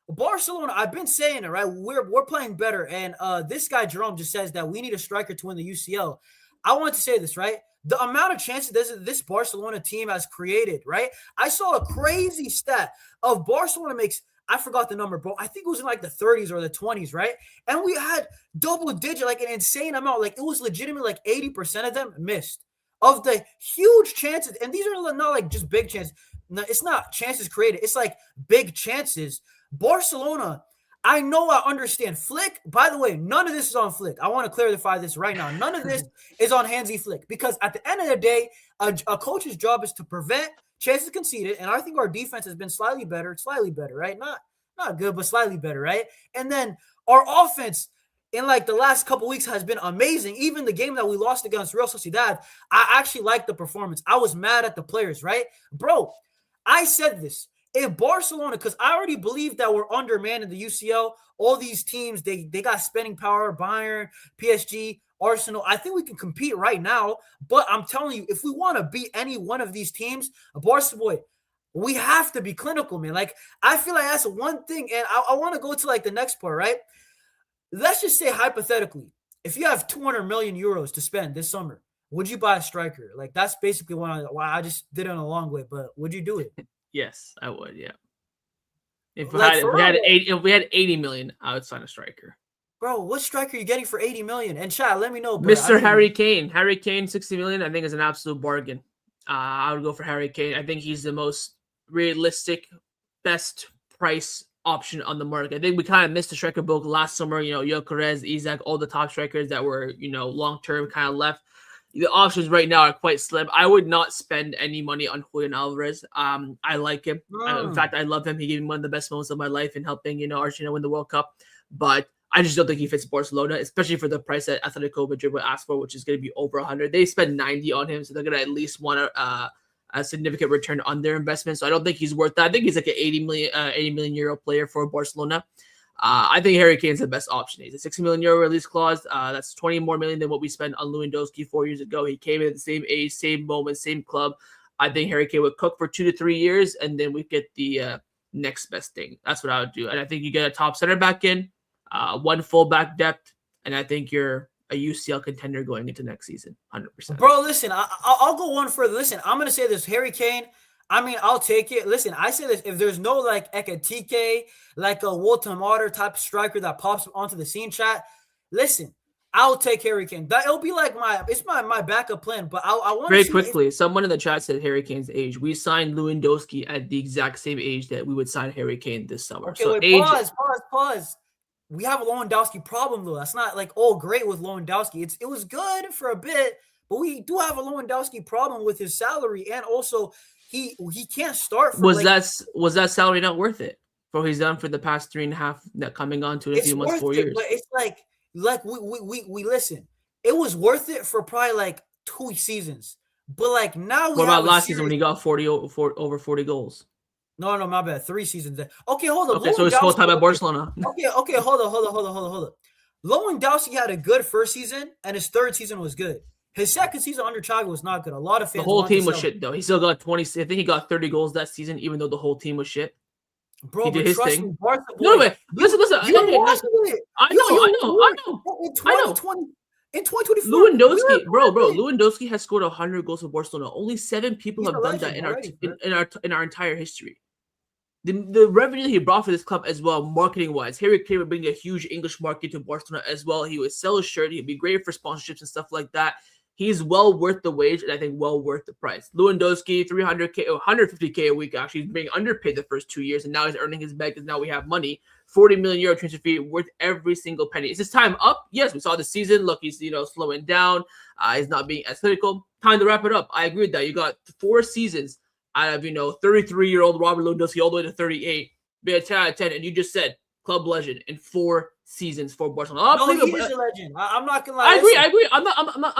Barcelona, I've been saying it, right? We're playing better, and this guy Jerome just says that we need a striker to win the UCL. I want to say this, right? The amount of chances this Barcelona team has created, right? I saw a crazy stat of Barcelona makes, I forgot the number, bro. I think it was in like the 30s or the 20s, right? And we had double digit, like an insane amount. Like it was legitimately like 80% of them missed. Of the huge chances, and these are not like just big chances. No, it's not chances created. It's like big chances. Barcelona, I know, I understand. Flick, by the way, none of this is on Flick. I want to clarify this right now. None of this is on Hansi Flick because at the end of the day, a coach's job is to prevent chances conceded, and I think our defense has been slightly better, right? Not good, but slightly better, right? And then our offense, in like the last couple weeks has been amazing. Even the game that we lost against Real Sociedad, I actually liked the performance. I was mad at the players, right? Bro, I said this. If Barcelona, because I already believe that we're undermanned in the UCL, all these teams, they got spending power, Bayern, PSG, Arsenal. I think we can compete right now. But I'm telling you, if we want to beat any one of these teams, Barca boy, we have to be clinical, man. Like, I feel like that's one thing. And I want to go to like the next part, right? Let's just say hypothetically, if you have 200 million euros to spend this summer, would you buy a striker? Like, that's basically why I just did it in a long way, but would you do it? Yes, I would. Yeah. If we Like, had, if we had 80 million, I would sign a striker. Bro, what striker are you getting for 80 million? And chat, let me know, bro. Mr. Harry Kane. Harry Kane, 60 million, I think is an absolute bargain. I would go for Harry Kane. I think he's the most realistic, best price option on the market. I think we kind of missed the striker book last summer. You know, Gyökeres, Isak, all the top strikers that were, you know, long-term kind of left. The options right now are quite slim. I would not spend any money on Julian Alvarez. I like him. In fact, I love him. He gave me one of the best moments of my life in helping, you know, Argentina win the World Cup. But I just don't think he fits Barcelona, especially for the price that Atletico Madrid would ask for, which is going to be over 100. They spend 90 on him, so they're going to at least want a significant return on their investment. So I don't think he's worth that. I think he's like an 80 million euro player for Barcelona. I think Harry Kane's the best option. He's a 60 million euro release clause. That's 20 more million than what we spent on Lewandowski 4 years ago. He came in at the same age, same moment, same club. I think Harry Kane would cook for 2 to 3 years, and then we get the next best thing. That's what I would do. And I think you get a top center back in, one fullback depth, and I think you're a UCL contender going into next season, 100%. Bro, listen, I'll go one further. Listen, I'm going to say this. Harry Kane, I mean, I'll take it. Listen, I say this. If there's no, like, Ekatike, like a Walter Martyr type striker that pops onto the scene, chat, listen, I'll take Harry Kane. It'll be like my backup plan, but I want to Very quickly, someone in the chat said Harry Kane's age. We signed Lewandowski at the exact same age that we would sign Harry Kane this summer. Okay, so wait, age... pause. We have a Lewandowski problem, though. That's not like, oh, great with Lewandowski. It was good for a bit, but we do have a Lewandowski problem with his salary, and also he can't start. For was that salary not worth it for what he's done for the past 3.5 coming on to a few months, 4 years? But it's like we listen. It was worth it for probably like 2 seasons, but like now. What about last season when he got over 40 goals? No, my bad. 3 seasons. Okay, hold on. Okay, so it's full time at Barcelona. Okay, hold on. Lewandowski had a good first season, and his third season was good. His second season under Xavi was not good. A lot of fans. The whole team was shit, though. He still got 20. I think he got 30 goals that season, even though the whole team was shit. Bro, he did his thing. Me, Barca, no, wait. Listen. I know. In 2024, Lewandowski has scored 100 goals for Barcelona. Only 7 people have done that in our entire history. The revenue he brought for this club as well, marketing-wise, Harry Kane would bring a huge English market to Barcelona as well. He would sell his shirt. He'd be great for sponsorships and stuff like that. He's well worth the wage, and I think well worth the price. Lewandowski, 300K, 150K a week, actually. He's being underpaid the first 2 years, and now he's earning his bag because now we have money. 40 million euro transfer fee, worth every single penny. Is his time up? Yes, we saw the season. Look, he's slowing down. He's not being as critical. Time to wrap it up. I agree with that. You got 4 seasons out of 33-year-old Robert Lewandowski all the way to 38, be a 10 out of 10, and you just said club legend in 4 seasons for Barcelona. No, he is a legend. I'm not gonna lie. I agree. I'm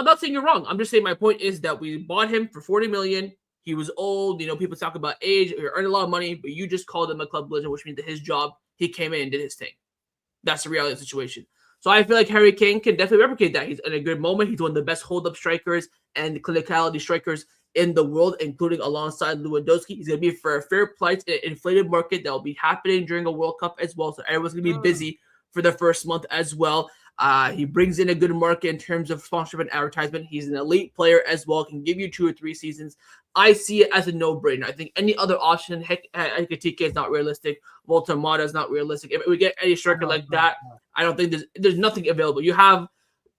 not saying you're wrong. I'm just saying my point is that we bought him for 40 million. He was old. People talk about age. He earned a lot of money, but you just called him a club legend, which means that his job, he came in and did his thing. That's the reality of the situation. So I feel like Harry Kane can definitely replicate that. He's in a good moment. He's one of the best hold-up strikers and clinicality strikers in the world, including alongside Lewandowski. He's going to be for a fair price in an inflated market that will be happening during a World Cup as well. So everyone's going to be busy for the first month as well. He brings in a good market in terms of sponsorship and advertisement. He's an elite player as well, can give you 2 or 3 seasons. I see it as a no-brainer. I think any other option, Ekatike is not realistic. Walter Martyr is not realistic. If we get any striker like that, I don't think there's nothing available. You have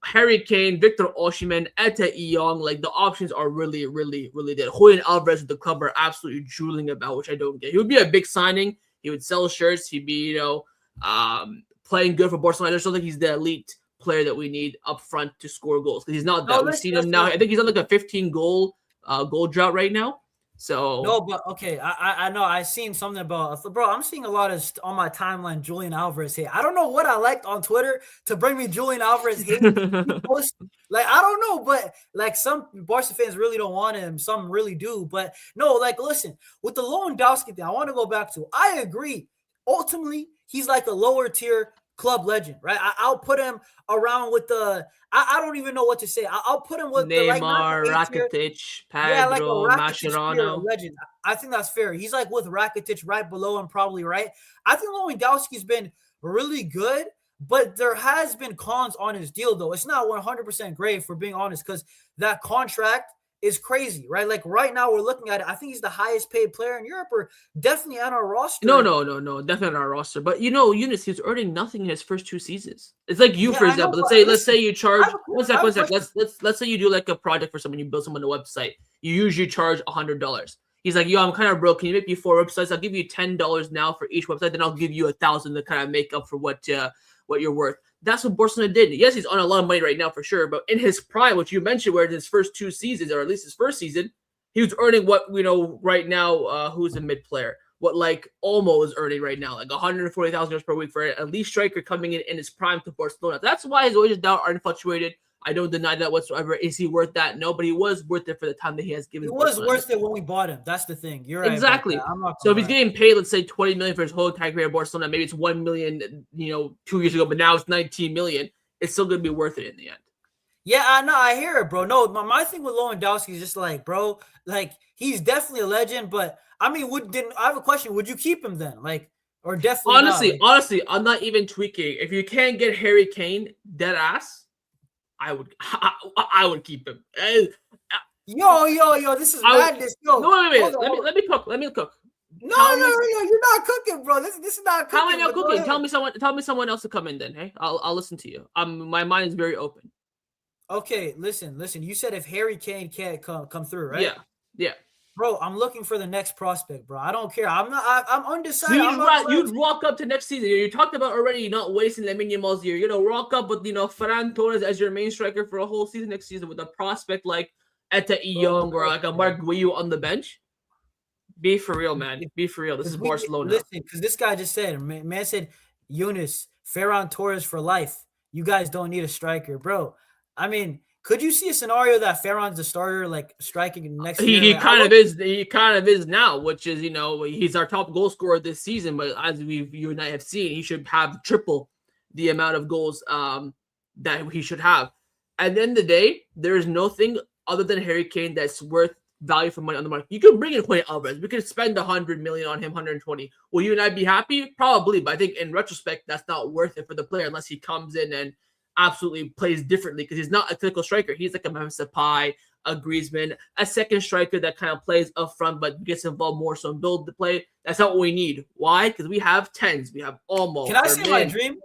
Harry Kane, Victor Osimhen, Ete Young, like the options are really, really, really dead. Julian Alvarez with the club are absolutely drooling about, which I don't get. He would be a big signing. He would sell shirts. He'd be, playing good for Barcelona. I just don't think he's the elite player that we need up front to score goals because he's not that. We've seen him now. I think he's on like a 15 goal drought right now. So No, but okay, I know I seen something about bro. I'm seeing a lot of on my timeline. Julian Alvarez hate. I don't know what I liked on Twitter to bring me Julian Alvarez hate. He post, like I don't know, but like some Barca fans really don't want him. Some really do, but no. Like listen, with the Lewandowski thing, I want to go back to. I agree. Ultimately, he's like a lower tier club legend, right? I'll put him around with the. I don't even know what to say. I'll put him with the like not Neymar, the A tier. Rakitic, Yeah, like a Pedro, Rakitic tier Mascherano. legend. I think that's fair. He's like with Rakitic right below him, probably right. I think Lewandowski's been really good, but there has been cons on his deal though. It's not 100% great for being honest, because that contract is crazy, right? Like right now we're looking at it. I think he's the highest paid player in Europe, or definitely on our No, roster. no, no, no, definitely not our roster. But Eunice, he's earning nothing in his first 2 seasons. It's like you, Yeah, for I know, example. Let's but say listen, you charge I have one a sec. question. Let's say you do like a project for someone, you build someone a website. You usually charge $100. He's like, yo, I'm kind of broke. Can you make me 4 websites? I'll give you $10 now for each website. Then I'll give you 1,000 to kind of make up for what you're worth. That's what Barcelona did. Yes, he's on a lot of money right now for sure. But in his prime, which you mentioned, where in his first 2 seasons, or at least his first season, he was earning what we know right now. Who's a mid player? What like Olmo is earning right now, like $140,000 per week for an elite striker coming in his prime to Barcelona. That's why his wages now are fluctuated. I don't deny that whatsoever. Is he worth that? No, but he was worth it for the time that he has given It was Barcelona. worth it when we bought him. That's the thing. You're right about that. Exactly. I'm not So gonna if he's lie. getting paid, let's say 20 million for his whole entire career at Barcelona, maybe it's 1 million, 2 years ago, but now it's 19 million. It's still gonna be worth it in the end. Yeah, I know. I hear it, bro. No, my thing with Lewandowski is just like, bro, like he's definitely a legend. But I mean, I have a question? Would you keep him then? Like, or definitely not? Like, Honestly, I'm not even tweaking. If you can't get Harry Kane dead ass, I would keep him. yo, this is madness. Yo, No, wait. hold on, hold on. Let me cook. Let me cook. No, Tell no, me no, you're not cooking, bro. This is not how am I cooking. not But go cooking? ahead. Tell me someone else to come in then. Hey, I'll listen to you. My mind is very open. Okay, listen. You said if Harry Kane can't come through, right? Yeah. Bro, I'm looking for the next prospect, bro. I don't care. I'm not. I'm undecided. I'm not gonna lie You'd to you. walk up to next season. You talked about already not wasting Lamine Yamal's year. Walk up with Ferran Torres as your main striker for a whole season next season with a prospect like Etta Young or like a Mark Guiu on the bench. Be for real, man. Be for real. This is Barcelona. Listen, because this guy just said, man said, Eunice, Ferran Torres for life. You guys don't need a striker, bro. I mean, could you see a scenario that Ferran's the starter, like striking next year? He Like, kind of is. He kind of is now, which is he's our top goal scorer this season. But as you and I have seen, he should have triple the amount of goals that he should have. At the end of the day, there is nothing other than Harry Kane that's worth value for money on the market. You can bring in Juan Alvarez. We could spend 100 million on him, 120. Will you and I be happy? Probably, but I think in retrospect, that's not worth it for the player unless he comes in and absolutely plays differently, because he's not a typical striker. He's like a Memphis Depay, a Griezmann, a second striker that kind of plays up front but gets involved more so in build the play. That's not what we need. Why? Because we have 10s. We have almost. can I say my dream?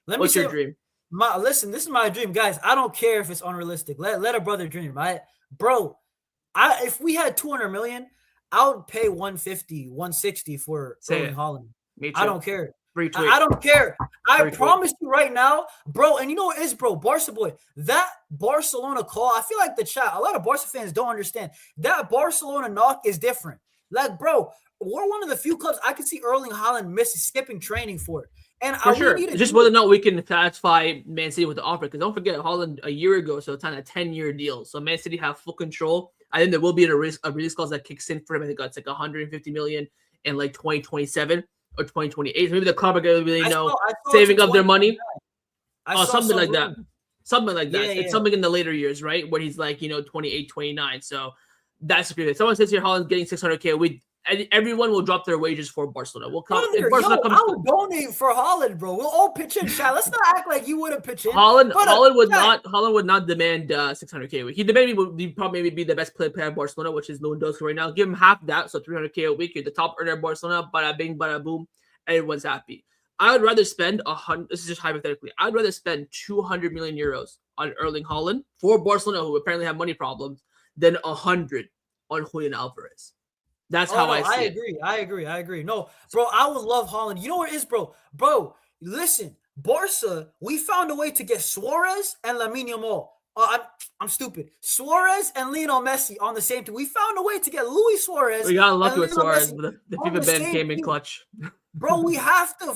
What's your dream? Listen, this is my dream, guys. I don't care if it's unrealistic. Let a brother dream, right? Bro, if we had 200 million, I would pay 150, 160 for Erling Haaland. Me too. I don't care. Retweet. I don't care. I Retweet. promise you right now, bro. And you know what is, bro? Barca boy, that Barcelona call. I feel like the chat. A lot of Barca fans don't understand that Barcelona knock is different. Like, bro, we're one of the few clubs I could see Erling Haaland skipping training for it. And for sure, it's just whether or not we can satisfy Man City with the offer. Because don't forget, Haaland a year ago, so it's on a 10-year deal. So Man City have full control. I think there will be a release clause that kicks in for him. I think it's like 150 million in like 2027 or 2028. So maybe the club are going to really saving up their money. Something like that. Something like that. It's something in the later years, right? Where he's like, 28, 29. So that's a great. Someone says here, Haaland's getting 600K. Everyone will drop their wages for Barcelona. I would donate for Haaland, bro. We'll all pitch in, chat. Let's not act like you wouldn't pitch in. Haaland would not demand 600K a week. He would probably be the best player at Barcelona, which is Lewandowski right now. Give him half that, so 300K a week. You're the top earner at Barcelona. Bada bing, bada boom. Everyone's happy. I would rather spend 100. This is just hypothetically. I'd rather spend 200 million euros on Erling Haaland for Barcelona, who apparently have money problems, than 100 on Julian Alvarez. That's how I see it. I agree. No, bro, I would love Haaland. You know what it is, bro? Bro, listen, Barca, we found a way to get Suarez and Lamine Yamal. I'm stupid. Suarez and Lionel Messi on the same team. We found a way to get Luis Suarez We got and lucky with Lionel Suarez, Messi but the on the FIFA ban same came in team. clutch. Bro, we have to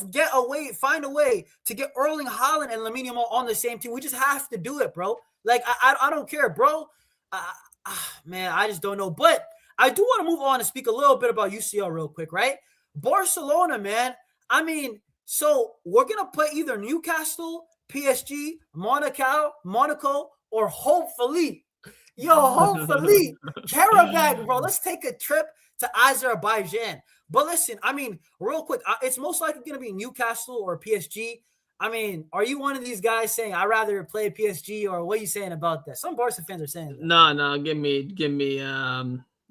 find a way to get Erling Haaland and Lamine Yamal on the same team. We just have to do it, bro. Like, I don't care, bro. Man, I just don't know. But I do want to move on and speak a little bit about UCL real quick, right? Barcelona, man. I mean, so we're going to play either Newcastle, PSG, Monaco, or hopefully, Karabakh, bro. Let's take a trip to Azerbaijan. But listen, I mean, real quick, it's most likely going to be Newcastle or PSG. I mean, are you one of these guys saying I'd rather play PSG, or what are you saying about that? Some Barca fans are saying that. No, give me.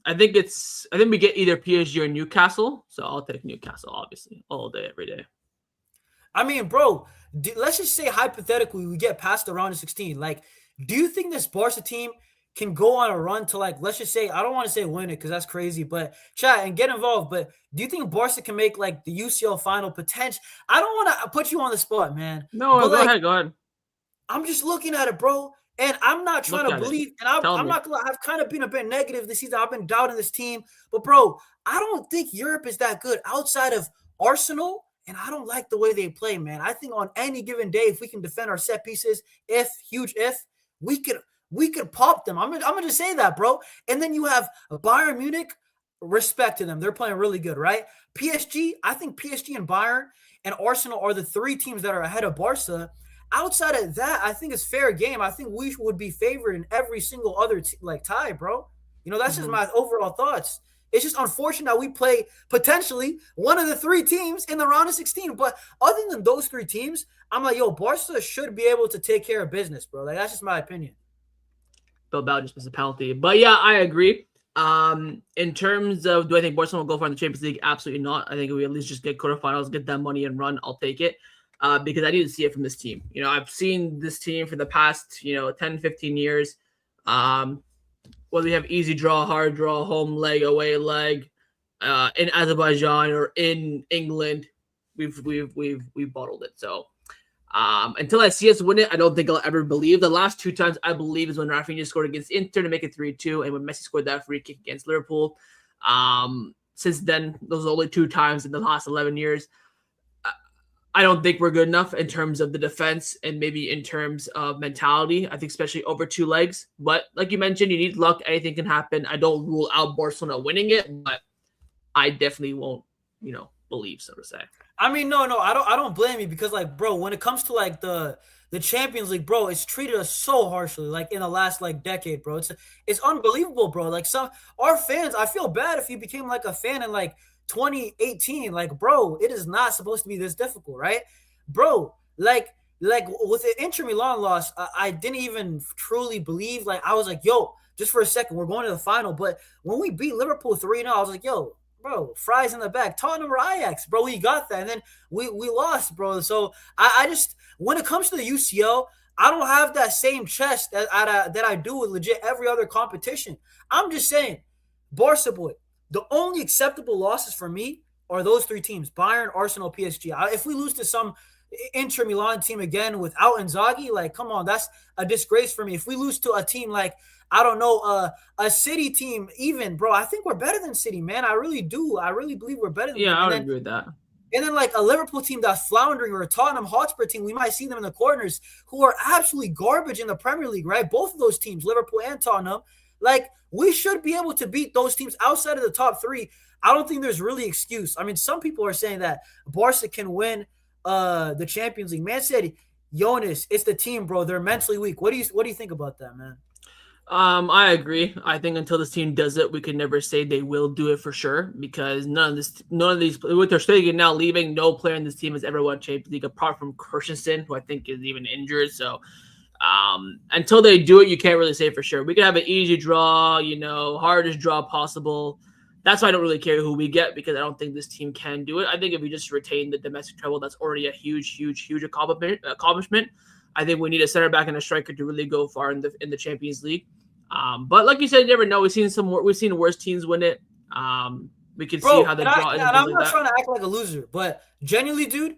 I think we get either PSG or Newcastle, so I'll take Newcastle, obviously, all day, every day. I mean, bro, let's just say hypothetically we get past the round of 16. Like, do you think this Barca team can go on a run to, like, let's just say, I don't want to say win it because that's crazy, but chat and get involved. But do you think Barca can make like the UCL final potential? I don't want to put you on the spot, man. No, but, go ahead. I'm just looking at it, bro. And I'm not trying to believe, and I'm not gonna. I've kind of been a bit negative this season. I've been doubting this team, but bro, I don't think Europe is that good outside of Arsenal, and I don't like the way they play, man. I think on any given day, if we can defend our set pieces, we could pop them. I'm gonna just say that, bro. And then you have Bayern Munich. Respect to them, they're playing really good, right? PSG, I think PSG and Bayern and Arsenal are the three teams that are ahead of Barca. Outside of that, I think it's fair game. I think we would be favored in every single other tie, bro. That's just my overall thoughts. It's just unfortunate that we play potentially one of the three teams in the round of 16. But other than those three teams, I'm like, Barca should be able to take care of business, bro. Like, that's just my opinion. Bilbao just missed a penalty. But yeah, I agree. In terms of, do I think Barcelona will go far in the Champions League? Absolutely not. I think if we at least just get quarterfinals, get that money and run, I'll take it. Because I need to see it from this team. I've seen this team for the past, 10, 15 years. Whether we have easy draw, hard draw, home leg, away leg, in Azerbaijan or in England, we've bottled it. So until I see us win it, I don't think I'll ever believe. The last two times I believe is when Rafinha scored against Inter to make it 3-2, and when Messi scored that free kick against Liverpool. Since then, those are only two times in the last 11 years. I don't think we're good enough in terms of the defense and maybe in terms of mentality. I think especially over two legs. But like you mentioned, you need luck. Anything can happen. I don't rule out Barcelona winning it, but I definitely won't, believe, so to say. I mean, no, I don't blame you because, like, bro, when it comes to like the Champions League, bro, it's treated us so harshly, like in the last decade, bro. It's unbelievable, bro. Like our fans, I feel bad if you became like a fan in like 2018, like, bro, it is not supposed to be this difficult, right, bro? Like with the Inter Milan loss, I didn't even truly believe. Like, I was like, just for a second, we're going to the final. But when we beat Liverpool 3-0, I was like, bro, fries in the back. Tottenham or Ajax, bro, we got that, and then we lost, bro. So I just, when it comes to the UCL, I don't have that same chest that I do with legit every other competition. I'm just saying, Barca boy. The only acceptable losses for me are those three teams: Bayern, Arsenal, PSG. If we lose to some Inter Milan team again without Inzaghi, like, come on, that's a disgrace for me. If we lose to a team like, I don't know, a City team even, bro, I think we're better than City, man. I really do. I really believe we're better than them. I would agree with that. And then like a Liverpool team that's floundering or a Tottenham Hotspur team, we might see them in the corners who are absolutely garbage in the Premier League, right? Both of those teams, Liverpool and Tottenham, like, we should be able to beat those teams outside of the top three. I don't think there's really excuse. I mean, some people are saying that Barca can win the Champions League. Man said, Jonas, it's the team, bro. They're mentally weak. What do you think about that, man? I agree. I think until this team does it, we can never say they will do it for sure, because none of these with their Stegen now leaving, no player in this team has ever won Champions League apart from Christensen, who I think is even injured. So until they do it, you can't really say for sure. We can have an easy draw, hardest draw possible. That's why I don't really care who we get, because I don't think this team can do it. I think if we just retain the domestic treble, that's already a huge accomplishment. I think we need a center back and a striker to really go far in the Champions League. But like you said, you never know. We've seen worse teams win it. We can see how the draw is. And I'm not trying to act like a loser, but genuinely, dude,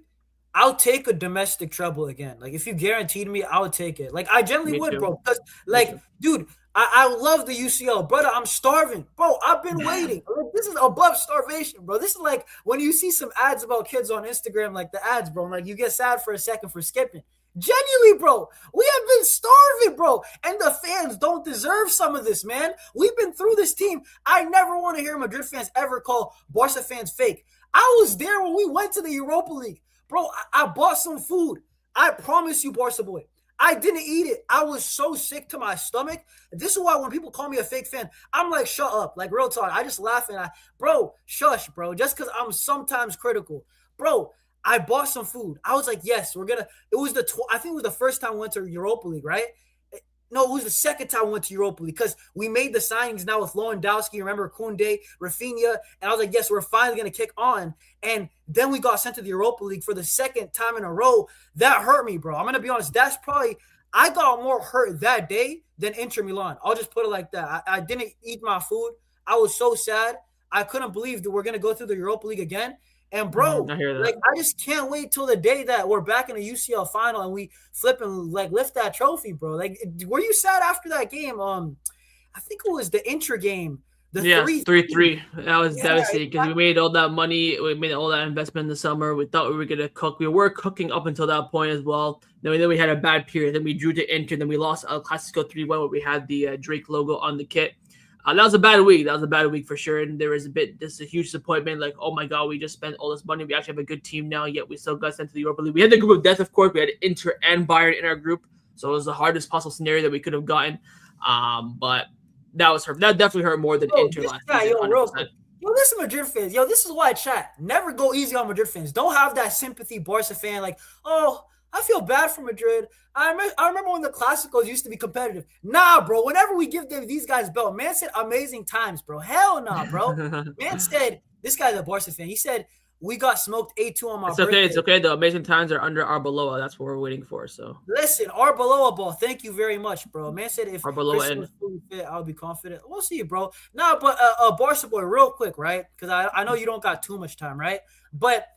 I'll take a domestic treble again. Like if you guaranteed me, I would take it. Like I generally Me would, too. bro. Because Me like, too. dude, I love the UCL, brother. I'm starving, bro. I've been waiting. This is above starvation, bro. This is like when you see some ads about kids on Instagram, like the ads, bro. Like you get sad for a second for skipping. Genuinely, bro. We have been starving, bro. And the fans don't deserve some of this, man. We've been through this team. I never want to hear Madrid fans ever call Barca fans fake. I was there when we went to the Europa League. Bro, I bought some food. I promise you, Barca boy. I didn't eat it. I was so sick to my stomach. This is why when people call me a fake fan, I'm like, shut up. Like, real talk. I just laugh and bro, shush, bro. Just because I'm sometimes critical. Bro, I bought some food. I was like, yes, it was I think it was the first time we went to Europa League, right? No, it was the second time we went to Europa League because we made the signings now with Lewandowski, remember, Koundé, Rafinha, and I was like, yes, we're finally going to kick on. And then we got sent to the Europa League for the second time in a row. That hurt me, bro. I'm going to be honest. I got more hurt that day than Inter Milan. I'll just put it like that. I didn't eat my food. I was so sad. I couldn't believe that we're going to go through the Europa League again. And bro, I hear that. like I just can't wait till the day that we're back in the UCL final and we flip and like lift that trophy, bro. Like, were you sad after that game? I think it was the Inter game. The Yeah, 3-3. 3-3. That was Yeah, devastating because we made all that money. We made all that investment in the summer. We thought we were gonna cook. We were cooking up until that point as well. Then we had a bad period. Then we drew to Inter. Then we lost El Clasico 3-1 where we had the Drake logo on the kit. That was a bad week. That was a bad week for sure. And there was just a huge disappointment. Like, oh my God, we just spent all this money. We actually have a good team now, yet we still got sent to the Europa League. We had the group of death, of course. We had Inter and Bayern in our group. So it was the hardest possible scenario that we could have gotten. But that definitely hurt more than Inter last season, Real 100%. quick. Yo, listen, Madrid fans. Yo, this is why I chat. Never go easy on Madrid fans. Don't have that sympathy Barca fan like, oh, I feel bad for Madrid. I remember when the Clásicos used to be competitive. Nah, bro. Whenever we give these guys belt, man said amazing times, bro. Hell nah, bro. Man said, this guy's a Barca fan. He said, we got smoked 8-2 on my It's birthday. okay. It's okay. The amazing times are under Arbeloa. That's what we're waiting for. So listen, Arbeloa ball. Thank you very much, bro. Man said if Arbeloa Christian was fully fit, I would be confident. We'll see, bro. Nah, but Barca boy, real quick, right? Because I know you don't got too much time, right? But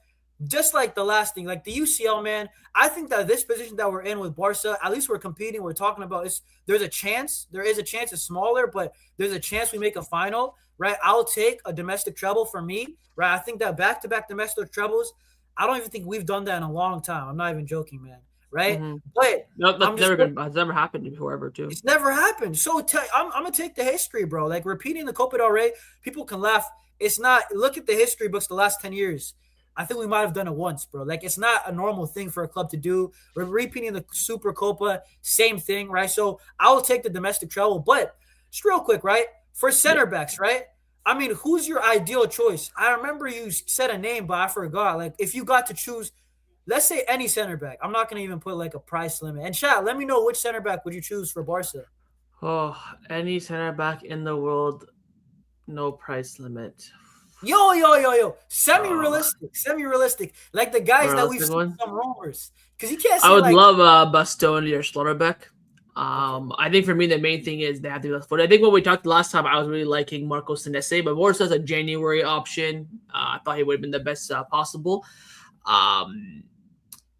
just like the last thing, like the UCL, man, I think that this position that we're in with Barca, at least we're competing. We're talking about is there's a chance. There is a chance it's smaller, but there's a chance we make a final, right? I'll take a domestic treble for me, right? I think that back-to-back domestic trebles, I don't even think we've done that in a long time. I'm not even joking, man, right? But no, that's never happened before ever, too. It's never happened. So I'm gonna take the history, bro. Like repeating the Copa del Rey, people can laugh. It's not. Look at the history books the last 10 years. I think we might have done it once, bro. Like it's not a normal thing for a club to do. We're repeating the Super Copa, same thing, right? So I will take the domestic treble, but just real quick, right? For center backs, right? I mean, who's your ideal choice? I remember you said a name, but I forgot. Like if you got to choose, let's say any center back. I'm not gonna even put like a price limit. And chat, let me know which center back would you choose for Barca? Oh, any center back in the world, no price limit. Yo. Semi-realistic. Like the guys that we've seen some rumors. Because you can't say I would love Bastoni or Schlotterbeck. I think for me the main thing is they have to be left footed. I think when we talked last time, I was really liking Marco Senesi, but more so as a January option. I thought he would have been the best possible.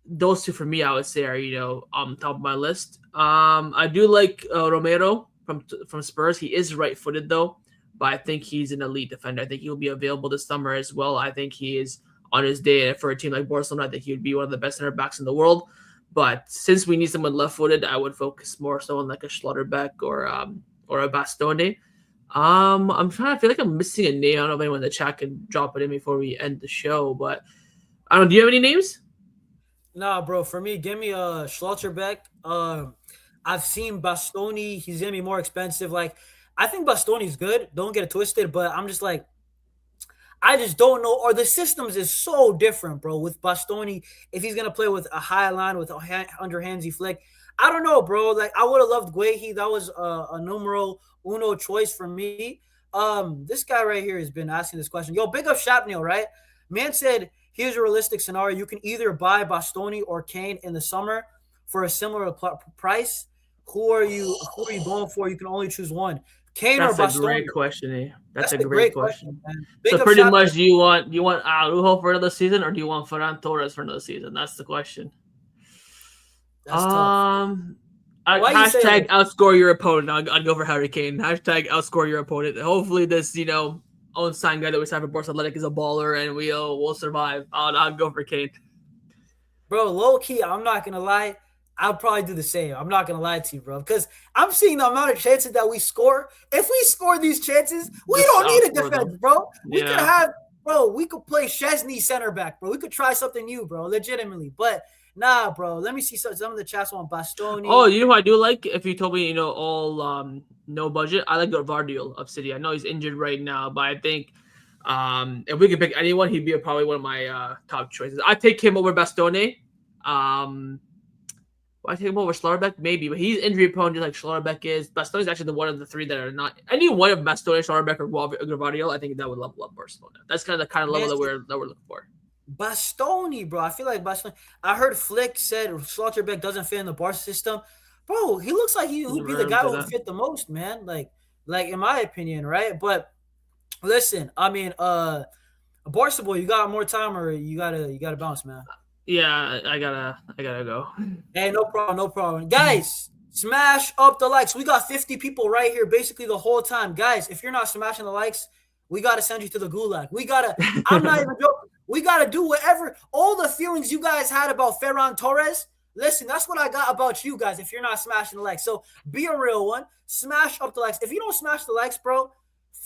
Those two for me, I would say, are on top of my list. I do like Romero from Spurs. He is right-footed though, but I think he's an elite defender. I think he'll be available this summer as well. I think he is on his day, and for a team like Barcelona, I think he would be one of the best center backs in the world. But since we need someone left-footed, I would focus more so on like a Schlotterbeck or a Bastoni. I'm trying to feel like I'm missing a name. I don't know if anyone in the chat can drop it in before we end the show, but I don't know. Do you have any names? Nah, bro. For me, give me a Schlotterbeck. I've seen Bastoni. He's gonna be more expensive. Like, I think Bastoni's good. Don't get it twisted. But I'm just like, I just don't know. Or the systems is so different, bro. With Bastoni, if he's gonna play with a high line under Hansi Flick, I don't know, bro. Like, I would have loved Guehi. That was a numero uno choice for me. This guy right here has been asking this question. Yo, big up Shapnil, right? Man said, here's a realistic scenario. You can either buy Bastoni or Kane in the summer for a similar price. Who are you going for? You can only choose one. Kane or That's a great Bastoni? question. That's That's a a great great question, question. man. So Big up pretty shout to much, do you want Araujo for another season, or do you want Ferran Torres for another season? That's the question. that's tough. Um, Why you say it hashtag like outscore your opponent. I'd go for Harry Kane. Hashtag outscore your opponent. Hopefully, this own sign guy that we signed for Barca Athletic is a baller, and we'll survive. I'd go for Kane. bro, low key, I'm not gonna lie. I'll probably do the same. I'm not gonna lie to you, bro, because I'm seeing the amount of chances that we score. If we score these chances, we Just don't need a outscore defense, them. bro. We could Yeah. have, bro. We could play Chesney center back, bro. We could try something new, bro. Legitimately, but nah, bro. Let me see some of the chats on Oh, Bastoni. you know what I do like? If you told me, all no budget, I like Vardiol of City. I know he's injured right now, but I think if we could pick anyone, he'd be probably one of my top choices. I'd take him over Bastoni. Um, I take him over Schlotterbeck, maybe, but he's injury prone just like Schlotterbeck is. Bastoni's actually the one of the three that are not any one of Bastoni, Schlotterbeck, or Vardiol. I think that would level up Barcelona. That's kind of the level Man, that we're looking for. Bastoni, bro. I feel like Bastoni. I heard Flick said Schlotterbeck doesn't fit in the Barca system. Bro, he looks like he would be Never the heard him guy say who would that. fit the most, man. Like in my opinion, right? But listen, I mean, Barca boy, you got more time or you gotta bounce, man. Yeah, I gotta go. Hey, no problem, no problem. Guys, smash up the likes. We got 50 people right here basically the whole time. Guys, if you're not smashing the likes, we gotta send you to the gulag. I'm not even joking. We gotta do whatever, all the feelings you guys had about Ferran Torres. Listen, that's what I got about you guys if you're not smashing the likes. So be a real one. Smash up the likes. If you don't smash the likes, bro,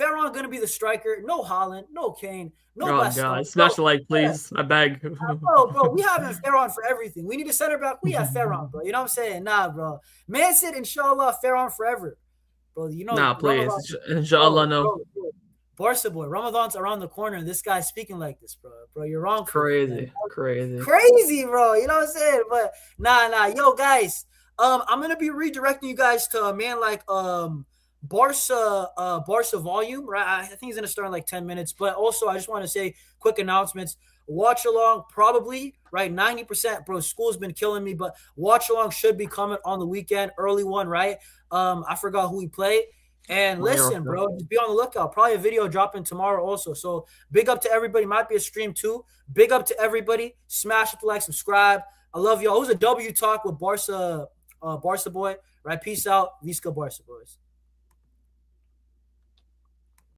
Ferran gonna be the striker. No Holland, no Kane, no Oh Bastoni. god, smash Bro, the like, yeah, please. I beg. bro, we having Ferron for everything. We need a center back. We have Ferron, bro. You know what I'm saying? Nah, bro. Man said, inshallah, Ferron forever. Bro, Nah, Ramadan, please. Inshallah, no. bro. Barca boy, Ramadan's around the corner, and this guy's speaking like this, bro. Bro, you're wrong for that, man. Crazy, crazy. Crazy, bro. You know what I'm saying? But nah. Yo, guys, I'm gonna be redirecting you guys to a man like Barca volume, right? I think he's gonna start in like 10 minutes. But also I just want to say quick announcements. Watch along, probably right. 90%, bro. School's been killing me, but watch along should be coming on the weekend, early one, right? I forgot who we play. And listen, Mallorca. bro, just be on the lookout. Probably a video dropping tomorrow also. So big up to everybody. Might be a stream too. Big up to everybody. Smash the like, subscribe. I love y'all. It was a W talk with Barca boy. Right. Peace out. Visca Barca boys.